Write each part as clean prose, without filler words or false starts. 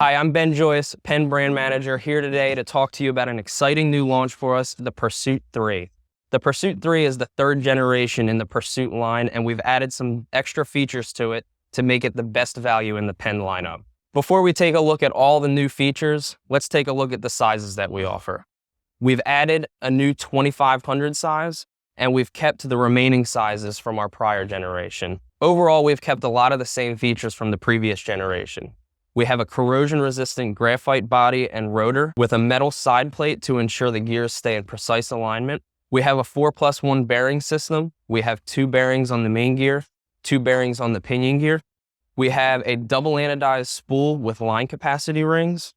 Hi, I'm Ben Joyce, Penn brand manager, here today to talk to you about an exciting new launch for us, the Pursuit 3. The Pursuit 3 is the third generation in the Pursuit line, and we've added some extra features to it to make it the best value in the Penn lineup. Before we take a look at all the new features, let's take a look at the sizes that we offer. We've added a new 2500 size, and we've kept the remaining sizes from our prior generation. Overall, we've kept a lot of the same features from the previous generation. We have a corrosion-resistant graphite body and rotor with a metal side plate to ensure the gears stay in precise alignment. We have a 4+1 bearing system. We have 2 bearings on the main gear, 2 bearings on the pinion gear. We have a double anodized spool with line capacity rings.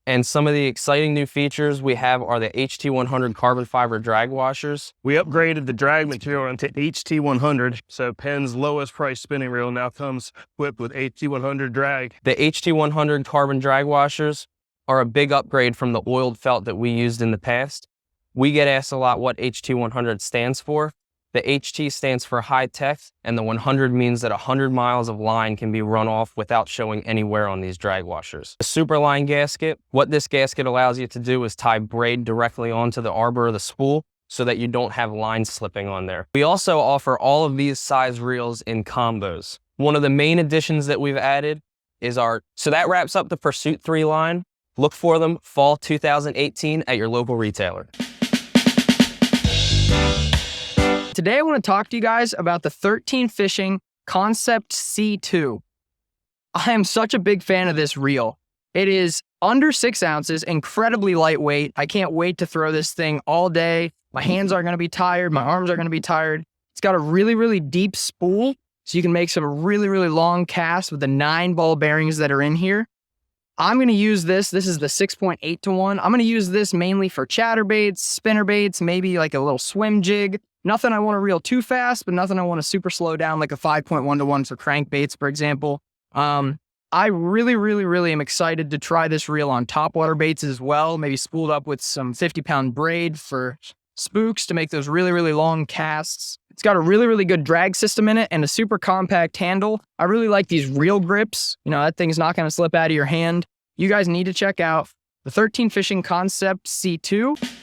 And some of the exciting new features we have are the HT100 carbon fiber drag washers. We upgraded the drag material into HT100, so Penn's lowest price spinning reel now comes equipped with HT100 drag. The HT100 carbon drag washers are a big upgrade from the oiled felt that we used in the past. We get asked a lot what HT100 stands for. The HT stands for high tech, and the 100 means that 100 miles of line can be run off without showing any wear on these drag washers. The Superline gasket, what this gasket allows you to do is tie braid directly onto the arbor of the spool so that you don't have line slipping on there. We also offer all of these size reels in combos. One of the main additions that we've added is so that wraps up the Pursuit 3 line. Look for them fall 2018 at your local retailer. Today I want to talk to you guys about the 13 Fishing Concept C2. I am such a big fan of this reel. It is under 6 ounces, incredibly lightweight. I can't wait to throw this thing all day. My hands are going to be tired. My arms are going to be tired. It's got a really, really deep spool, so you can make some really, really long casts with the 9 ball bearings that are in here. I'm going to use this. This is the 6.8 to 1. I'm going to use this mainly for chatterbaits, spinnerbaits, maybe like a little swim jig. Nothing I want to reel too fast, but nothing I want to super slow down, like a 5.1 to 1 for crankbaits, for example. I really am excited to try this reel on topwater baits as well, maybe spooled up with some 50-pound braid for spooks to make those really, really long casts. It's got a really, really good drag system in it and a super compact handle. I really like these reel grips. You know, that thing's not going to slip out of your hand. You guys need to check out the 13 Fishing Concept C2.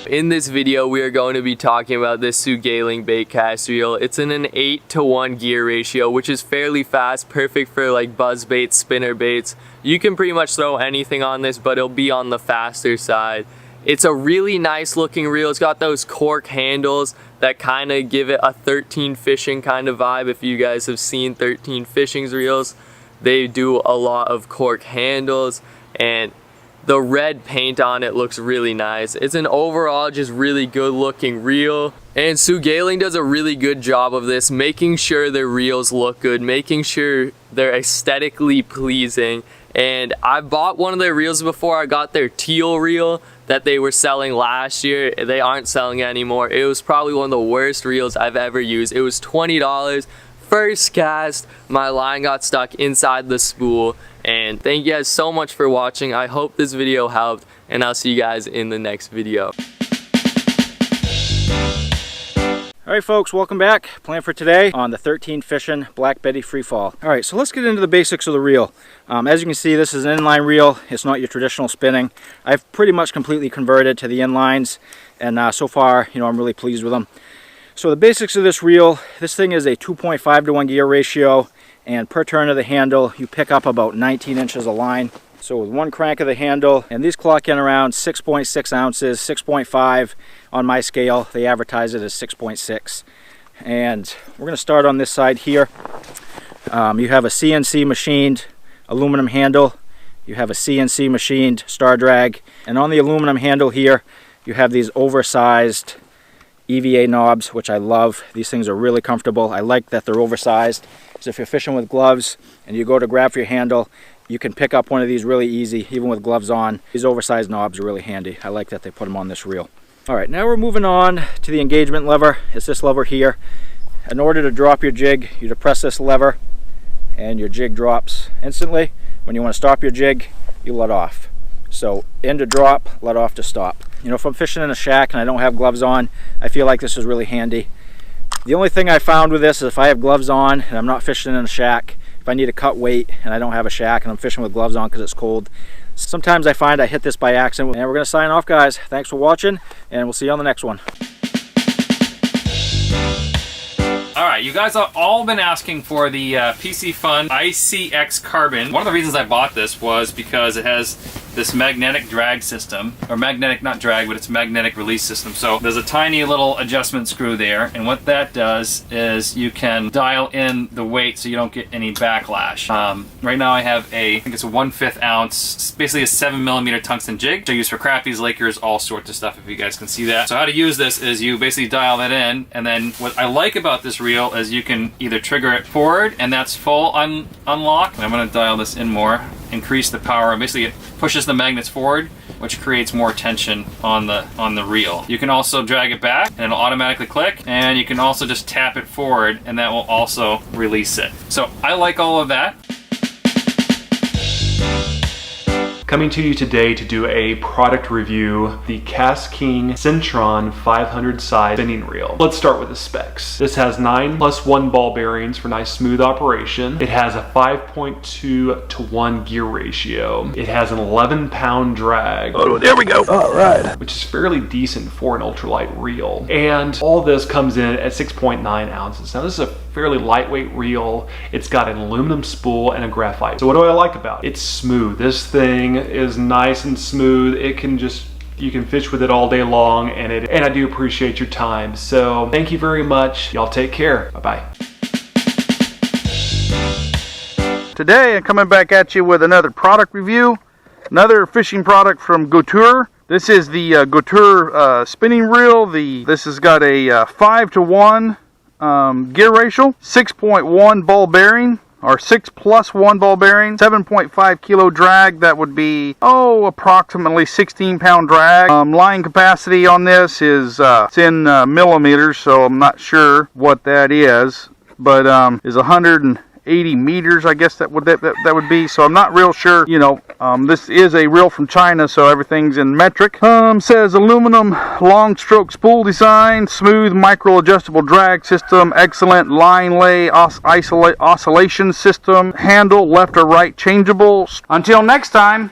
In this video, we are going to be talking about this Sougayilang Baitcast reel. It's in an 8 to 1 gear ratio, which is fairly fast, perfect for like buzz baits, spinner baits. You can pretty much throw anything on this, but it'll be on the faster side. It's a really nice looking reel. It's got those cork handles that kind of give it a 13 Fishing kind of vibe. If you guys have seen 13 Fishing's reels, they do a lot of cork handles, and the red paint on it looks really nice. It's an overall just really good looking reel. And Sougayilang does a really good job of this, making sure their reels look good, making sure they're aesthetically pleasing. And I bought one of their reels before. I got their teal reel that they were selling last year. They aren't selling it anymore. It was probably one of the worst reels I've ever used. It was $20. First cast, my line got stuck inside the spool. And thank you guys so much for watching. I hope this video helped, and I'll see you guys in the next video. Alright folks, welcome back. Plan for today on the 13 Fishing Black Betty FreeFall. Alright, so let's get into the basics of the reel. As you can see, this is an inline reel. It's not your traditional spinning. I've pretty much completely converted to the inlines, and so far, you know, I'm really pleased with them. So the basics of this reel, this thing is a 2.5 to 1 gear ratio, and per turn of the handle, you pick up about 19 inches of line. So with one crank of the handle, and these clock in around 6.6 ounces, 6.5 on my scale. They advertise it as 6.6. And we're going to start on this side here. You have a CNC machined aluminum handle. You have a CNC machined star drag. And on the aluminum handle here, you have these oversized EVA knobs, which I love. These things are really comfortable. I like that they're oversized. So if you're fishing with gloves and you go to grab for your handle, you can pick up one of these really easy, even with gloves on. These oversized knobs are really handy. I like that they put them on this reel. All right, now we're moving on to the engagement lever. It's this lever here. In order to drop your jig, you depress this lever and your jig drops instantly. When you want to stop your jig, you let off. So in to drop, let off to stop. You know, if I'm fishing in a shack and I don't have gloves on, I feel like this is really handy. The only thing I found with this is if I have gloves on and I'm not fishing in a shack, if I need to cut weight and I don't have a shack and I'm fishing with gloves on because it's cold. Sometimes I find I hit this by accident. And we're going to sign off, guys. Thanks for watching, and we'll see you on the next one. All right, you guys have all been asking for the Piscifun ICX Carbon. One of the reasons I bought this was because it has this magnetic drag system, or magnetic, not drag, but it's magnetic release system. So there's a tiny little adjustment screw there, and what that does is you can dial in the weight so you don't get any backlash. Right now I have I think it's a 1/5 ounce, it's basically a 7mm tungsten jig, which I use for crappies, Lakers, all sorts of stuff, if you guys can see that. So how to use this is you basically dial that in, and then what I like about this reel is you can either trigger it forward, and that's full unlock, and I'm gonna dial this in more, increase the power, and basically it pushes the magnets forward, which creates more tension on the reel. You can also drag it back and it'll automatically click, and you can also just tap it forward and that will also release it. So I like all of that. Coming to you today to do a product review, the KastKing Centron 500 size spinning reel. Let's start with the specs. This has 9+1 ball bearings for nice smooth operation. It has a 5.2:1 gear ratio. It has an 11-pound drag. Oh, there we go. All right. Which is fairly decent for an ultralight reel. And all this comes in at 6.9 ounces. Now this is a fairly lightweight reel. It's got an aluminum spool and a graphite. So what do I like about it? It's smooth. This thing is nice and smooth. It can just, you can fish with it all day long, and I do appreciate your time. So thank you very much. Y'all take care. Bye-bye. Today I'm coming back at you with another product review, another fishing product from Goture. This is the Goture spinning reel. This has got a 5:1 gear ratio, 6.1 ball bearing, or 6+1 ball bearing, 7.5 kilo drag. That would be, approximately 16-pound drag. Line capacity on this is it's in millimeters, so I'm not sure what that is, but is 180 meters, I guess that would be. So I'm not real sure. This is a reel from China, so everything's in metric. Says aluminum long stroke spool design, smooth micro adjustable drag system, excellent line lay oscillation system, handle left or right changeable. Until next time.